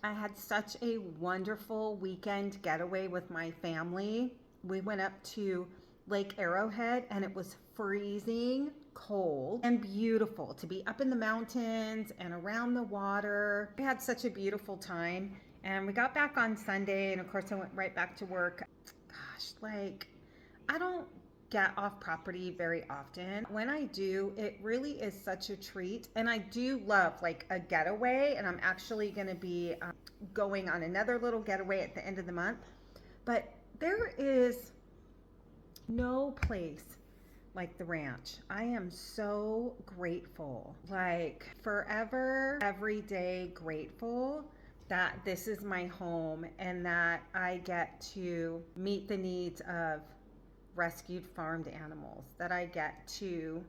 I had such a wonderful weekend getaway with my family. We went up to Lake Arrowhead and it was freezing cold and beautiful to be up in the mountains and around the water. We had such a beautiful time and we got back on Sunday, and of course I went right back to work. Gosh, like I don't get off property very often. When I do, it really is such a treat. And I do love like a getaway, and I'm actually going to be going on another little getaway at the end of the month. But there is no place like the ranch. I am so grateful, like forever, every day grateful that this is my home and that I get to meet the needs of rescued farmed animals, that I get to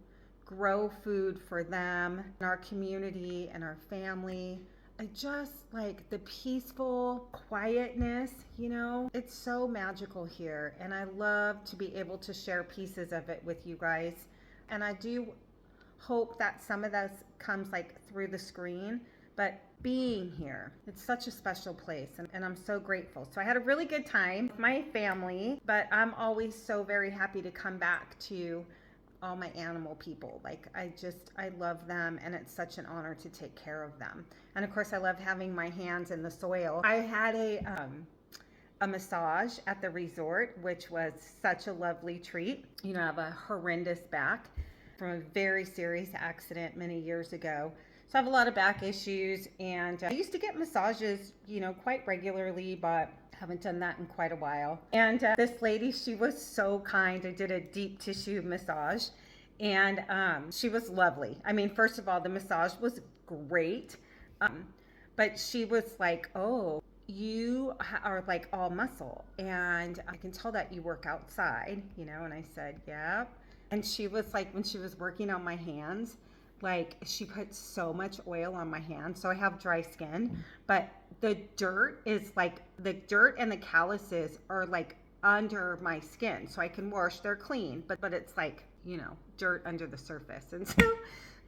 grow food for them, and our community and our family. I just like the peaceful quietness, it's so magical here. And I love to be able to share pieces of it with you guys. And I do hope that some of this comes like through the screen, but being here, it's such a special place, and I'm so grateful. So I had a really good time with my family, but I'm always so very happy to come back to all my animal people. Like I love them, and it's such an honor to take care of them. And of course I love having my hands in the soil. I had a massage at the resort, which was such a lovely treat. I have a horrendous back from a very serious accident many years ago. So I have a lot of back issues, and I used to get massages, quite regularly, but haven't done that in quite a while. And this lady, she was so kind. I did a deep tissue massage, and she was lovely. I mean, first of all, the massage was great, but she was like, "Oh, you are like all muscle, and I can tell that you work outside," and I said, "Yeah." And she was like, when she was working on my hands, like she put so much oil on my hands. So I have dry skin, but the dirt and the calluses are like under my skin, so I can wash, they're clean, but it's like, dirt under the surface. And so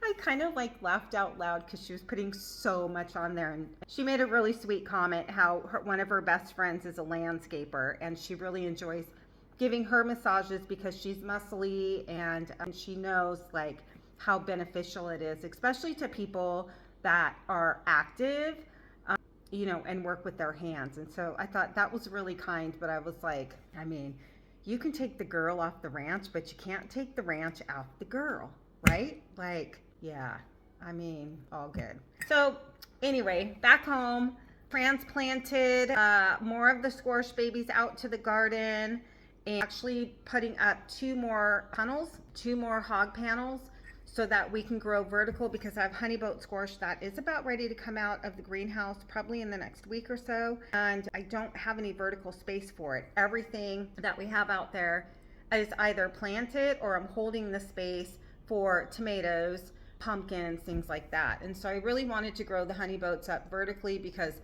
I kind of like laughed out loud because she was putting so much on there. And she made a really sweet comment how one of her best friends is a landscaper, and she really enjoys giving her massages because she's muscly, and she knows like how beneficial it is, especially to people that are active, and work with their hands. And so I thought that was really kind, but I was like, I mean, you can take the girl off the ranch, but you can't take the ranch off the girl, right? Like, yeah, I mean, all good. So anyway, back home, transplanted more of the squash babies out to the garden, and actually putting up two more hog panels, so that we can grow vertical, because I have honeyboat squash that is about ready to come out of the greenhouse probably in the next week or so, and I don't have any vertical space for it. Everything that we have out there is either planted, or I'm holding the space for tomatoes, pumpkins, things like that. And so I really wanted to grow the honeyboats up vertically because,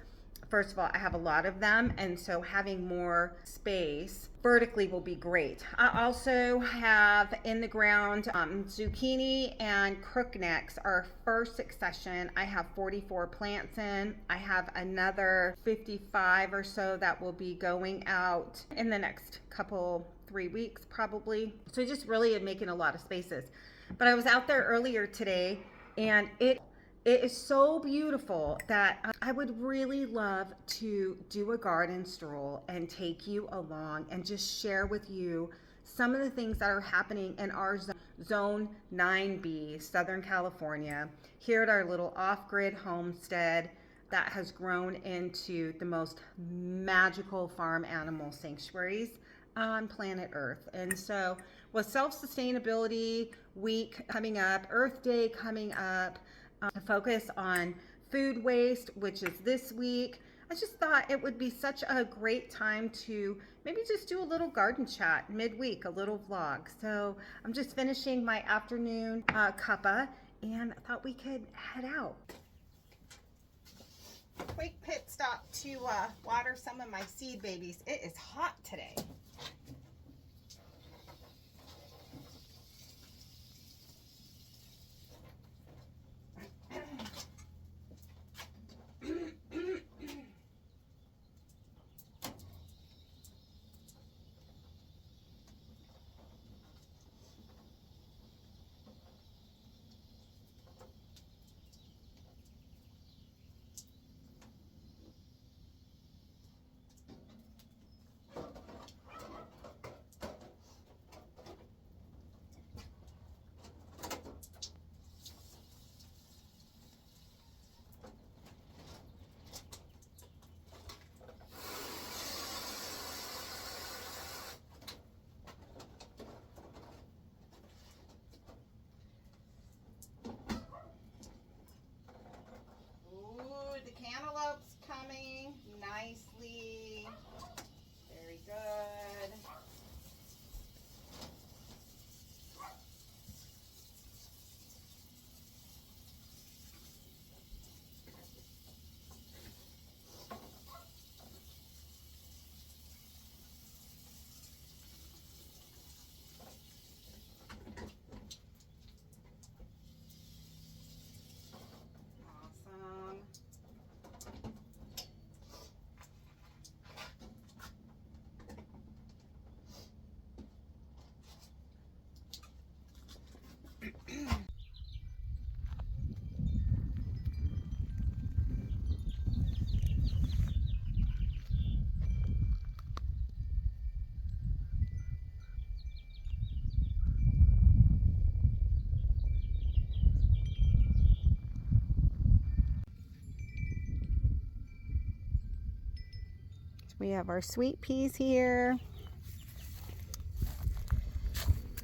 first of all, I have a lot of them, and so having more space vertically will be great. I also have in the ground zucchini and crooknecks, our first succession. I have 44 plants in. I have another 55 or so that will be going out in the next 3 weeks probably. So I just really am making a lot of spaces. But I was out there earlier today, and it is so beautiful that I would really love to do a garden stroll and take you along and just share with you some of the things that are happening in our zone 9B, Southern California, here at our little off-grid homestead that has grown into the most magical farm animal sanctuaries on planet Earth. And so with Self-Sustainability Week coming up, Earth Day coming up, focus on food waste, which is this week, I just thought it would be such a great time to maybe just do a little garden chat midweek, a little vlog. So I'm just finishing my afternoon cuppa, and I thought we could head out. Quick pit stop to water some of my seed babies. It is hot today. We have our sweet peas here,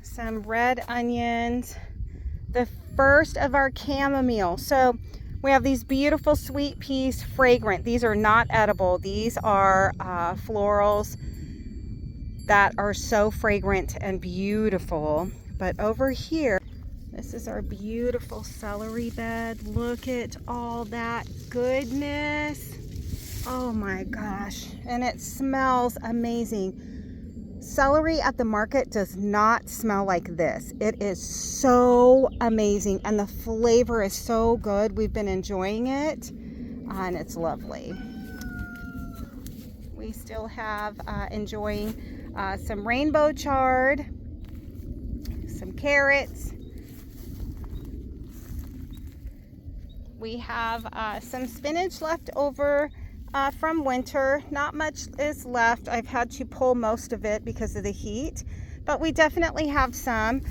some red onions, the first of our chamomile. So we have these beautiful sweet peas, fragrant. These are not edible. These are florals that are so fragrant and beautiful. But over here, this is our beautiful celery bed. Look at all that goodness. Oh my gosh. And it smells amazing. Celery at the market does not smell like this. It is so amazing and the flavor is so good. We've been enjoying it and it's lovely. We still have enjoying some rainbow chard, some carrots. We have some spinach left over from winter. Not much is left. I've had to pull most of it because of the heat, but we definitely have some.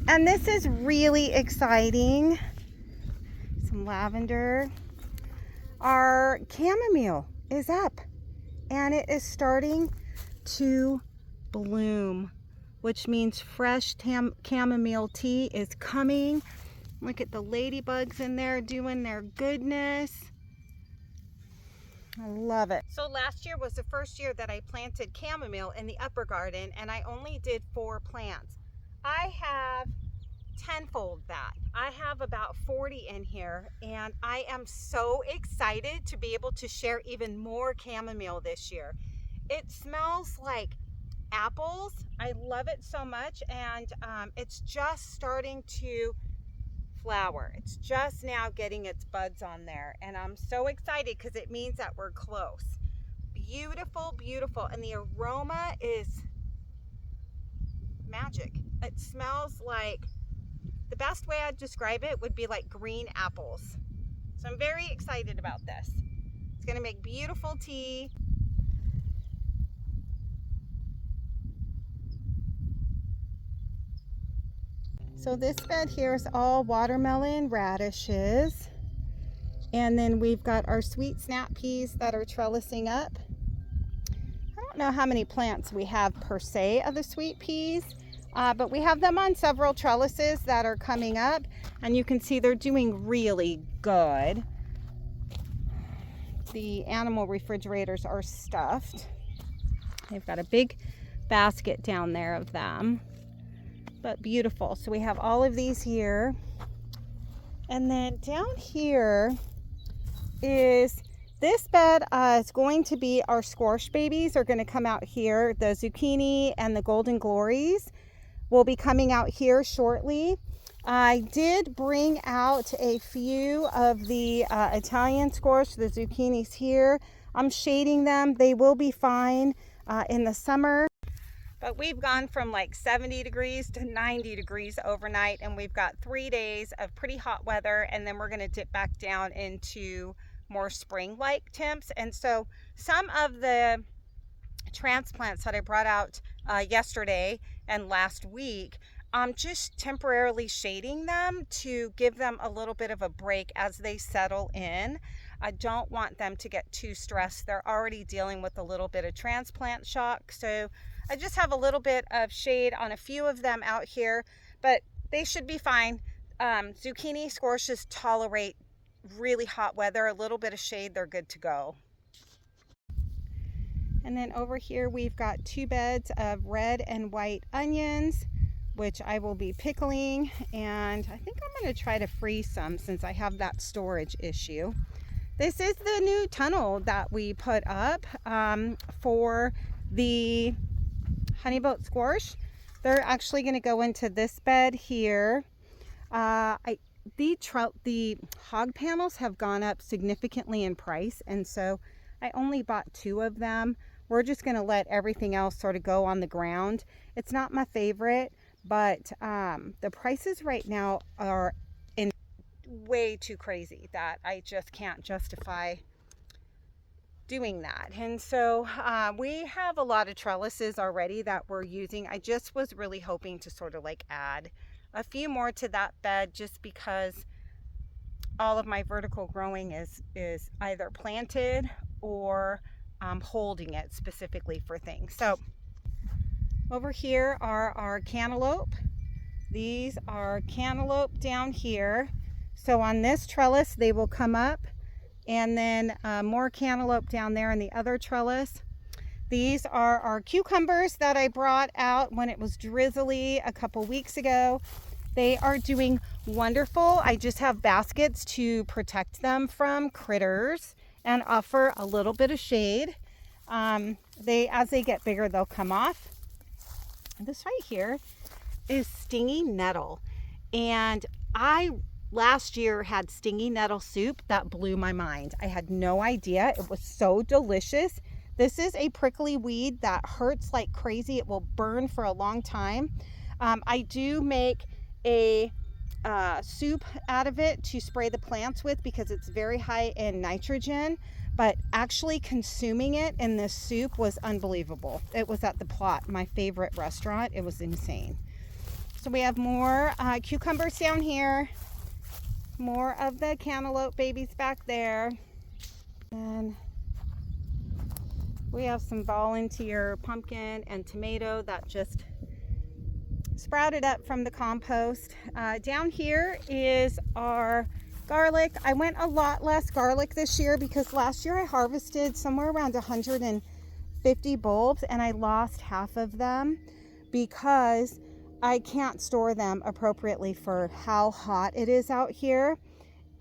And this is really exciting. Some lavender. Our chamomile is up and it is starting to bloom, which means fresh chamomile tea is coming. Look at the ladybugs in there doing their goodness. I love it. So last year was the first year that I planted chamomile in the upper garden and I only did 4 plants. I have tenfold that. I have about 40 in here and I am so excited to be able to share even more chamomile this year. It smells like apples. I love it so much and it's just starting to flower. It's just now getting its buds on there and I'm so excited because it means that we're close. Beautiful, beautiful, and the aroma is magic. It smells like, the best way I'd describe it would be like green apples. So I'm very excited about this. It's going to make beautiful tea. So this bed here is all watermelon radishes. And then we've got our sweet snap peas that are trellising up. I don't know how many plants we have per se of the sweet peas, but we have them on several trellises that are coming up. And you can see they're doing really good. The animal refrigerators are stuffed. They've got a big basket down there of them. But beautiful. So we have all of these here. And then down here is this bed is going to be our squash babies are going to come out here. The zucchini and the golden glories will be coming out here shortly. I did bring out a few of the Italian squash, the zucchinis here. I'm shading them. They will be fine in the summer. But we've gone from like 70 degrees to 90 degrees overnight, and we've got 3 days of pretty hot weather, and then we're going to dip back down into more spring-like temps. And so some of the transplants that I brought out yesterday and last week, I'm just temporarily shading them to give them a little bit of a break as they settle in. I don't want them to get too stressed. They're already dealing with a little bit of transplant shock, so I just have a little bit of shade on a few of them out here, but they should be fine. Zucchini squashes tolerate really hot weather. A little bit of shade, they're good to go. And then over here we've got 2 beds of red and white onions, which I will be pickling, and I think I'm going to try to freeze some since I have that storage issue. This is the new tunnel that we put up for the honeyboat squash. They're actually going to go into this bed here. The hog panels have gone up significantly in price, and so I only bought 2 of them. We're just going to let everything else sort of go on the ground. It's not my favorite, but the prices right now are way too crazy that I just can't justify doing that. And so we have a lot of trellises already that we're using. I just was really hoping to sort of like add a few more to that bed, just because all of my vertical growing is either planted or holding it specifically for things. So over here are our cantaloupe. These are cantaloupe down here. So on this trellis, they will come up, and then more cantaloupe down there in the other trellis. These are our cucumbers that I brought out when it was drizzly a couple weeks ago. They are doing wonderful. I just have baskets to protect them from critters and offer a little bit of shade. As they get bigger, they'll come off. This right here is stingy nettle, and I last year had stingy nettle soup that blew my mind. I had no idea. It was so delicious. This is a prickly weed that hurts like crazy. It will burn for a long time. I do make a soup out of it to spray the plants with because it's very high in nitrogen, but actually consuming it in this soup was unbelievable. It was at the Plot, my favorite restaurant. It was insane. So we have more cucumbers down here, more of the cantaloupe babies back there, and we have some volunteer pumpkin and tomato that just sprouted up from the compost. Down here is our garlic. I went a lot less garlic this year because last year I harvested somewhere around 150 bulbs and I lost half of them because I can't store them appropriately for how hot it is out here.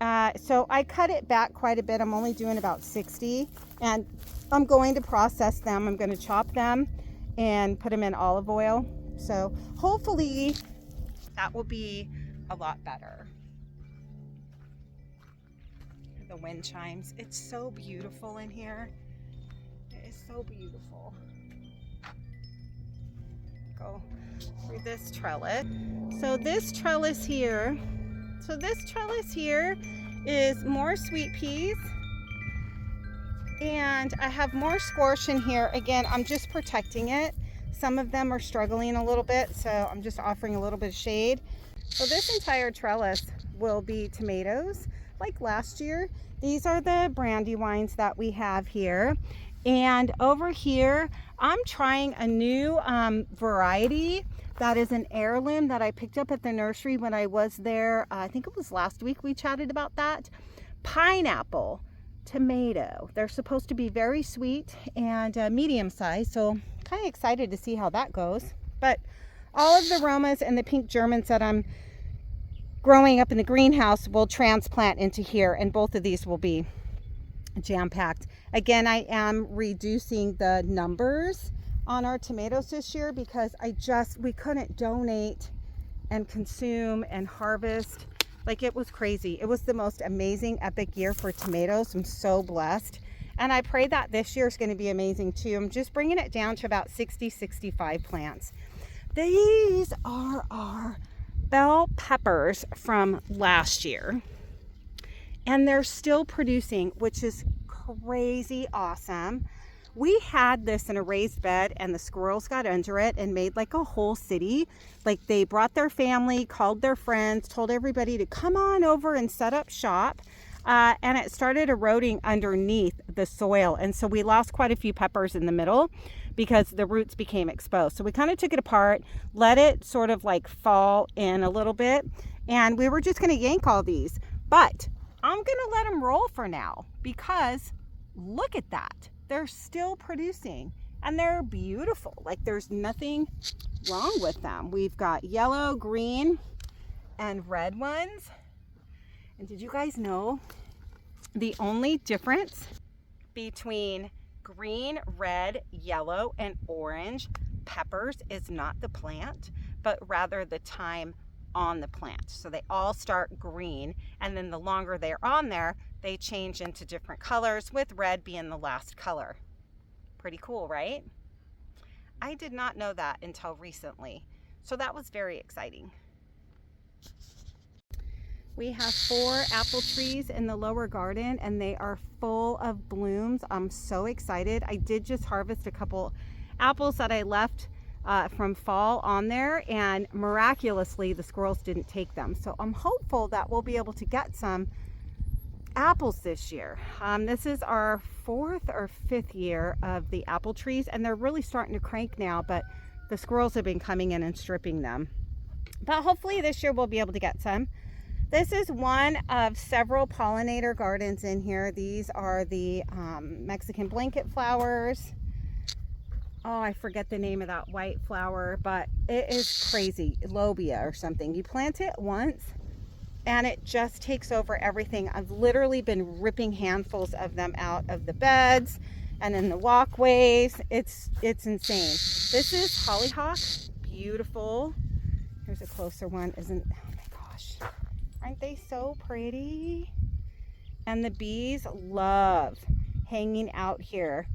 So I cut it back quite a bit. I'm only doing about 60, and I'm going to process them. I'm going to chop them and put them in olive oil. So hopefully that will be a lot better. The wind chimes. It's so beautiful in here. It is so beautiful. Go through this trellis. So this trellis here is more sweet peas. And I have more squash in here. Again, I'm just protecting it. Some of them are struggling a little bit, so I'm just offering a little bit of shade. So this entire trellis will be tomatoes, like last year. These are the Brandywines that we have here. And over here, I'm trying a new variety that is an heirloom that I picked up at the nursery when I was there. I think it was last week we chatted about that. Pineapple tomato. They're supposed to be very sweet and medium size, so kind of excited to see how that goes. But all of the Romas and the pink Germans that I'm growing up in the greenhouse will transplant into here, and both of these will be jam-packed. Again, I am reducing the numbers on our tomatoes this year because we couldn't donate and consume and harvest. Like, it was crazy. It was the most amazing, epic year for tomatoes. I'm so blessed. And I pray that this year is going to be amazing too. I'm just bringing it down to about 60, 65 plants. These are our bell peppers from last year. And they're still producing, which is crazy awesome. We had this in a raised bed and the squirrels got under it and made like a whole city. Like, they brought their family, called their friends, told everybody to come on over and set up shop. And it started eroding underneath the soil. And so we lost quite a few peppers in the middle because the roots became exposed. So we kind of took it apart, let it sort of like fall in a little bit. And we were just going to yank all these. But I'm going to let them roll for now because look at that. They're still producing and they're beautiful. Like, there's nothing wrong with them. We've got yellow, green, and red ones. And did you guys know the only difference between green, red, yellow, and orange peppers is not the plant, but rather the time on the plant? So they all start green, and then the longer they're on there, they change into different colors, with red being the last color. Pretty cool, right? I did not know that until recently, so that was very exciting. We have 4 apple trees in the lower garden and they are full of blooms. I'm so excited. I did just harvest a couple apples that I left from fall on there, and miraculously the squirrels didn't take them. So I'm hopeful that we'll be able to get some apples this year. This is our 4th or 5th year of the apple trees, and they're really starting to crank now, but the squirrels have been coming in and stripping them. But hopefully this year we'll be able to get some. This is one of several pollinator gardens in here. These are the Mexican blanket flowers. Oh, I forget the name of that white flower, but it is crazy. Lobia or something. You plant it once and it just takes over everything. I've literally been ripping handfuls of them out of the beds and in the walkways. It's insane. This is hollyhock. Beautiful. Here's a closer one. Oh my gosh. Aren't they so pretty? And the bees love hanging out here.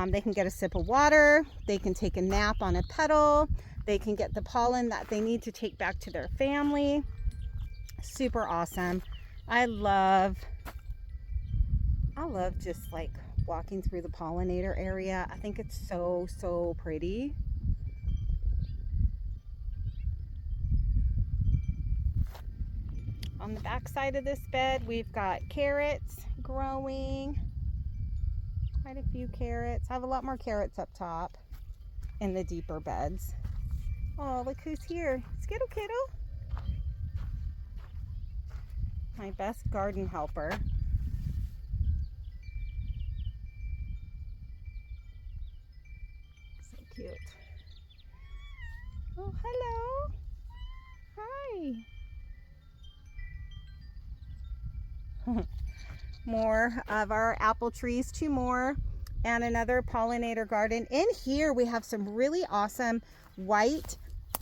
They can get a sip of water. They can take a nap on a petal. They can get the pollen that they need to take back to their family. Super awesome. I love just like walking through the pollinator area. I think it's so pretty. On the back side of this bed, we've got carrots growing. Quite a few carrots. I have a lot more carrots up top in the deeper beds. Oh, look who's here. Skittle Kittle. My best garden helper. So cute. Oh, hello. Hi. More of our apple trees, 2 more, and another pollinator garden. In here we have some really awesome white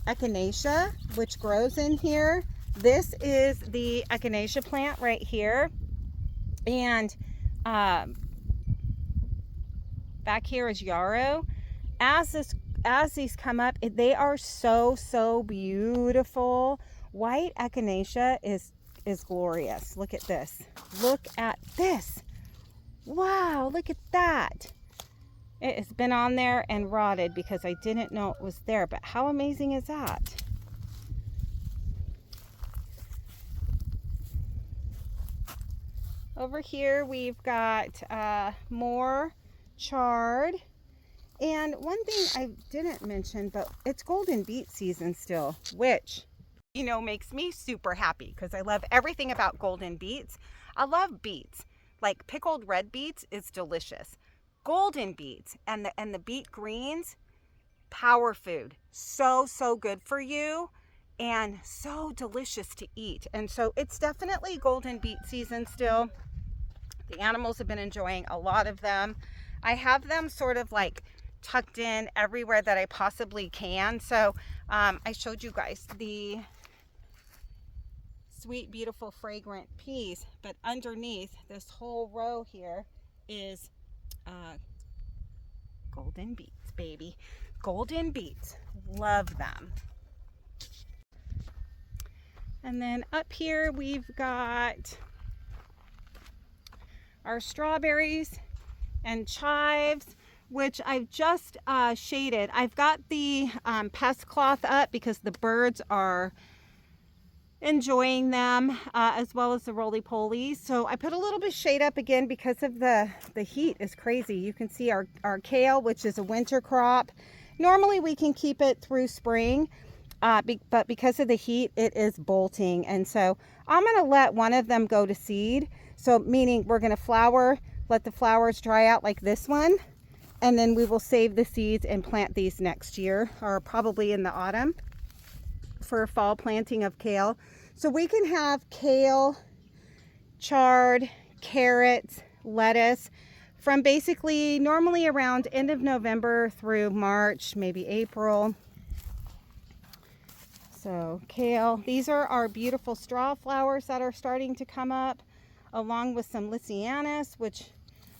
echinacea which grows in here. This is the echinacea plant right here, and back here is yarrow. As these come up, they are so beautiful. White echinacea is glorious. Look at this. Look at this. Wow, look at that. It has been on there and rotted because I didn't know it was there, but how amazing is that? Over here we've got more chard. And one thing I didn't mention, but it's golden beet season still, which, you know, makes me super happy because I love everything about golden beets. I love beets. Like pickled red beets is delicious. Golden beets and the beet greens, power food. So good for you and so delicious to eat. And so it's definitely golden beet season still. The animals have been enjoying a lot of them. I have them sort of like tucked in everywhere that I possibly can. So I showed you guys the sweet, beautiful, fragrant peas, but underneath this whole row here is golden beets, baby. Golden beets. Love them. And then up here we've got our strawberries and chives, which I've just shaded. I've got the pest cloth up because the birds are enjoying them, as well as the roly-polies. So I put a little bit of shade up again because of the heat is crazy. You can see our kale, which is a winter crop. Normally we can keep it through spring, but because of the heat, it is bolting. And so I'm going to let one of them go to seed. So meaning we're going to flower, let the flowers dry out like this one. And then we will save the seeds and plant these next year, or probably in the autumn, for fall planting of kale. So we can have kale, chard, carrots, lettuce from basically normally around end of November through March, maybe April. So kale, these are our beautiful straw flowers that are starting to come up, along with some Lycianus, which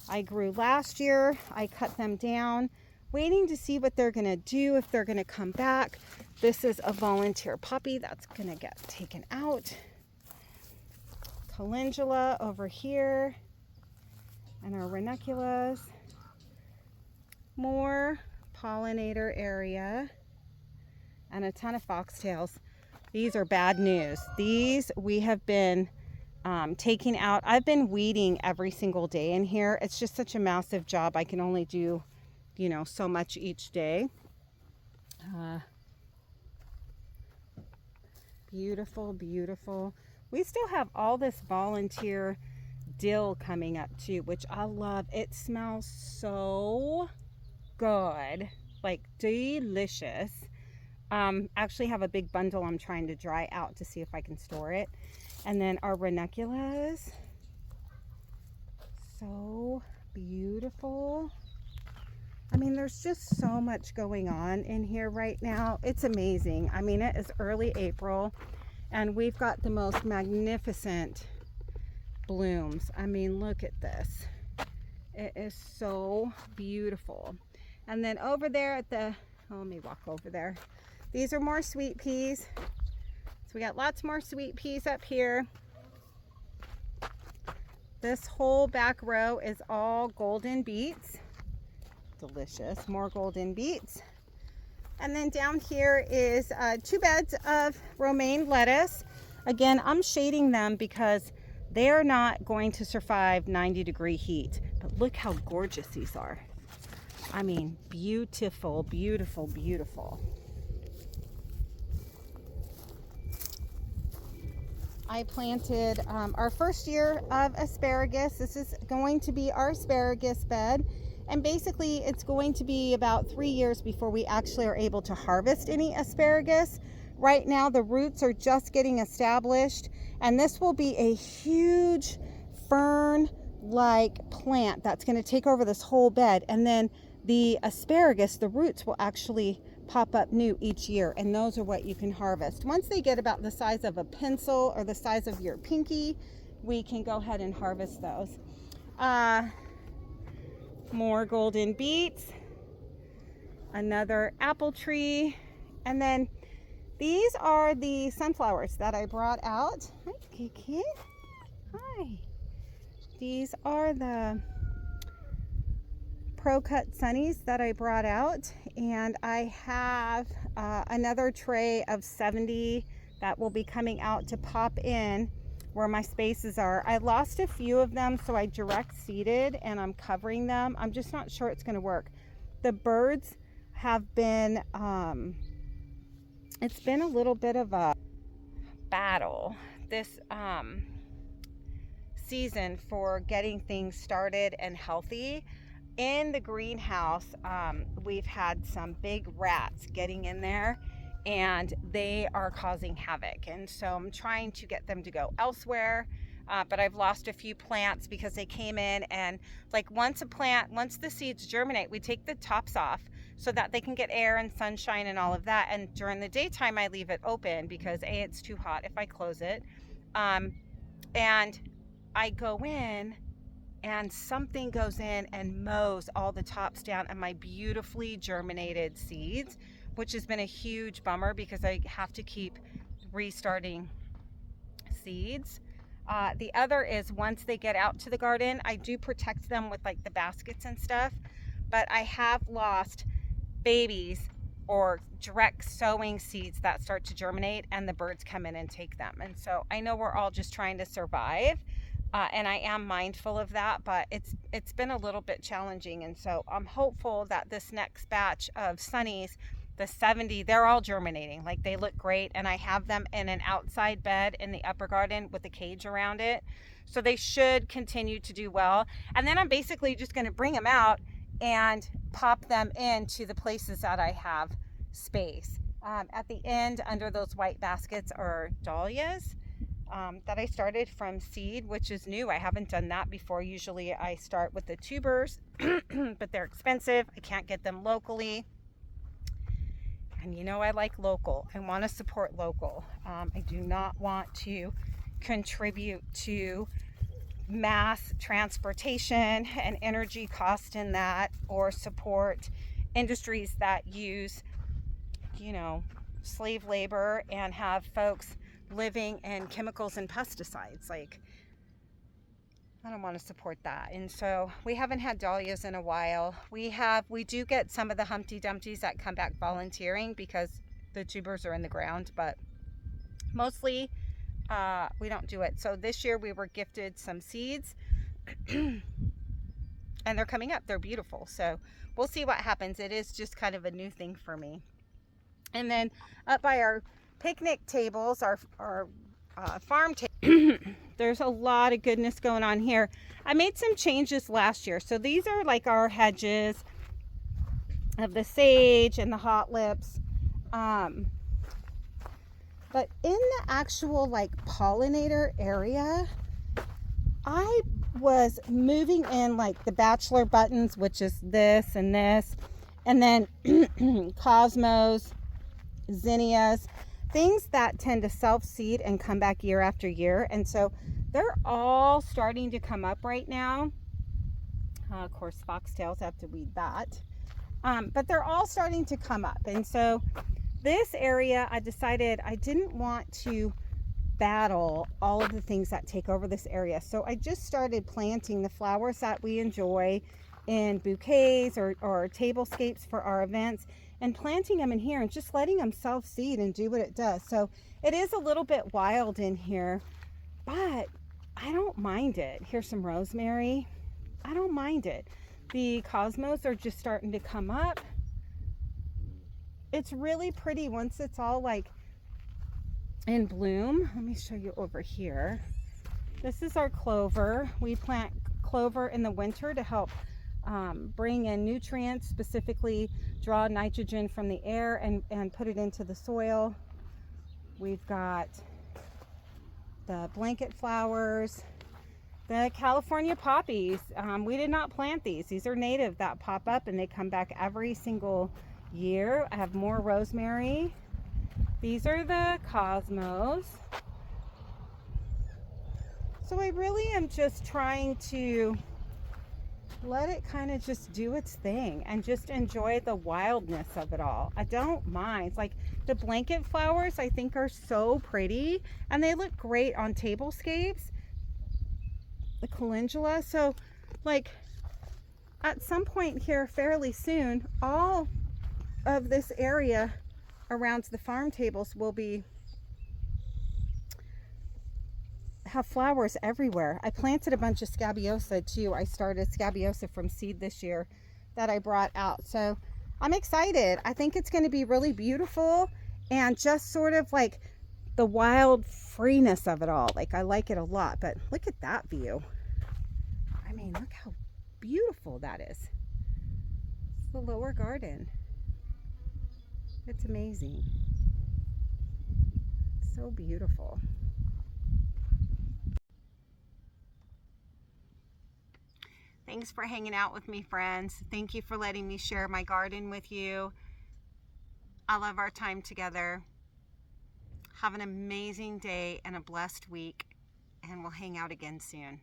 I grew last year. I cut them down, waiting to see what they're gonna do, if they're gonna come back. This is a volunteer puppy that's gonna get taken out. Calendula over here, and our ranunculus. More pollinator area, and a ton of foxtails. These are bad news. These we have been taking out. I've been weeding every single day in here. It's just such a massive job. I can only do, you know, so much each day. Beautiful, beautiful. We still have all this volunteer dill coming up too, which I love. It smells so good, like delicious. Actually have a big bundle I'm trying to dry out to see if I can store it. And then our ranunculus, so beautiful. I mean, there's just so much going on in here right now. It's amazing. I mean, it is early April and we've got the most magnificent blooms. I mean, look at this. It is so beautiful. And then over there at the, oh, let me walk over there. These are more sweet peas. So we got lots more sweet peas up here. This whole back row is all golden beets. Delicious, more golden beets. And then down here is 2 beds of romaine lettuce. Again, I'm shading them because they're not going to survive 90-degree heat. But look how gorgeous these are. I mean, beautiful, beautiful, beautiful. I planted our first year of asparagus. This is going to be our asparagus bed. And basically it's going to be about 3 years before we actually are able to harvest any asparagus. Right now the roots are just getting established, and this will be a huge fern-like plant that's going to take over this whole bed. And then the asparagus, the roots will actually pop up new each year, and those are what you can harvest. Once they get about the size of a pencil or the size of your pinky, we can go ahead and harvest those. More golden beets, another apple tree, and then these are the sunflowers that I brought out. Hi, Kiki. Hi. These are the Pro Cut Sunnies that I brought out, and I have another tray of 70 that will be coming out to pop in where my spaces are. I lost a few of them, so I direct seeded and I'm covering them. I'm just not sure it's going to work. The birds have been, it's been a little bit of a battle this season for getting things started and healthy. In the greenhouse, we've had some big rats getting in there, and they are causing havoc, and so I'm trying to get them to go elsewhere, but I've lost a few plants because they came in, and like once the seeds germinate, we take the tops off so that they can get air and sunshine and all of that, and during the daytime I leave it open because A, it's too hot if I close it, and I go in and something goes in and mows all the tops down and my beautifully germinated seeds, which has been a huge bummer because I have to keep restarting seeds. The other is once they get out to the garden, I do protect them with like the baskets and stuff, but I have lost babies or direct sowing seeds that start to germinate and the birds come in and take them. And so I know we're all just trying to survive. And I am mindful of that, but it's been a little bit challenging. And so I'm hopeful that this next batch of sunnies, the 70, they're all germinating. Like they look great. And I have them in an outside bed in the upper garden with a cage around it. So they should continue to do well. And then I'm basically just going to bring them out and pop them into the places that I have space. At the end, under those white baskets, are dahlias. That I started from seed, which is new. I haven't done that before. Usually I start with the tubers, but they're expensive. I can't get them locally. And you know I like local. I want to support local. I do not want to contribute to mass transportation and energy cost in that, or support industries that use, you know, slave labor and have folks living in chemicals and pesticides. Like, I don't want to support that. And so we haven't had dahlias in a while. We do get some of the Humpty Dumpties that come back volunteering because the tubers are in the ground, but mostly we don't do it. So this year we were gifted some seeds and they're coming up. They're beautiful. So we'll see what happens. It is just kind of a new thing for me. And then up by our picnic tables, our farm table, there's a lot of goodness going on here. I made some changes last year. So these are like our hedges of the sage and the hot lips. But in the actual like pollinator area, I was moving in like the bachelor buttons, which is this, and then cosmos, zinnias, things that tend to self-seed and come back year after year. And so they're all starting to come up right now. Of course, foxtails have to weed that. But they're all starting to come up. And so this area, I decided I didn't want to battle all of the things that take over this area. So I just started planting the flowers that we enjoy in bouquets or tablescapes for our events, and planting them in here and just letting them self-seed and do what it does. So it is a little bit wild in here, but I don't mind it. Here's some rosemary. I don't mind it. The cosmos are just starting to come up. It's really pretty once it's all like in bloom. Let me show you over here. This is our clover. We plant clover in the winter to help bring in nutrients, specifically draw nitrogen from the air and put it into the soil. We've got the blanket flowers, the California poppies. We did not plant these. These are native that pop up and they come back every single year. I have more rosemary. These are the cosmos. So I really am just trying to let it kind of just do its thing and just enjoy the wildness of it all. I don't mind. Like the blanket flowers, I think are so pretty and they look great on tablescapes. The calendula. So like at some point here fairly soon, all of this area around the farm tables will have flowers everywhere. I planted a bunch of scabiosa too. I started scabiosa from seed this year that I brought out. So I'm excited. I think it's going to be really beautiful and just sort of like the wild freeness of it all. Like I like it a lot, but look at that view. I mean, look how beautiful that is. It's the lower garden. It's amazing. It's so beautiful. Thanks for hanging out with me, friends. Thank you for letting me share my garden with you. I love our time together. Have an amazing day and a blessed week, and we'll hang out again soon.